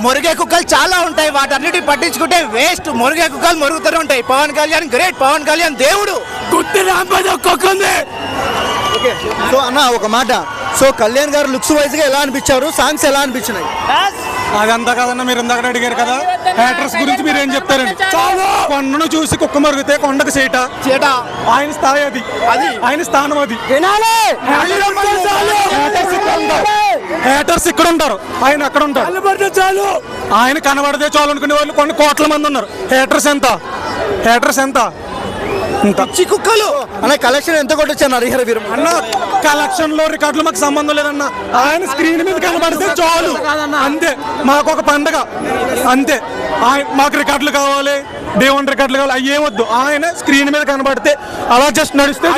మురిగే కుక్కలు చాలా ఉంటాయి, వాటన్నిటి పట్టించుకుంటే వేస్ట్. మురిగే కుక్కలు మురుగుతూనే ఉంటాయి. పవన్ కళ్యాణ్ గ్రేట్, పవన్ కళ్యాణ్ దేవుడు. సో అన్న ఒక మాట, సో కళ్యాణ్ గారు లుక్స్ వైజ్ గా ఎలా అనిపించారు, సాంగ్స్ ఎలా అనిపించినాయి? అదంతా కదన్నా, మీరు ఇందాక అడిగారు కదా హ్యాటర్స్ గురించి మీరు ఏం చెప్తారండి? కొండను చూసి కుక్క మరుగుతే కొండకు సేట, ఆయన స్థాయి అది, ఆయన స్థానం అది. హ్యాటర్స్ ఇక్కడ ఉంటారు, ఆయన అక్కడ ఉంటారు. చాలు ఆయన కనబడితే చాలు అనుకునే వాళ్ళు కొన్ని కోట్ల మంది ఉన్నారు. హ్యాటర్స్ ఎంత? హ్యాటర్స్ ఎంత? పిచ్చి కుక్కలు అన్న. కలెక్షన్ ఎంత కొట్టొచ్చారు హరిహర వీరమల్లు అన్న? కలెక్షన్ లో రికార్డులు మాకు సంబంధం లేదన్న, ఆయన స్క్రీన్ మీద కనబడితే చాలు అంతే. మాకు ఒక పండగ అంతే. మాకు రికార్డులు కావాలి, దేవుని రికార్డులు కావాలి, అవి ఏమొద్దు. ఆయన స్క్రీన్ మీద కనబడితే అలా జస్ట్ నడిస్తే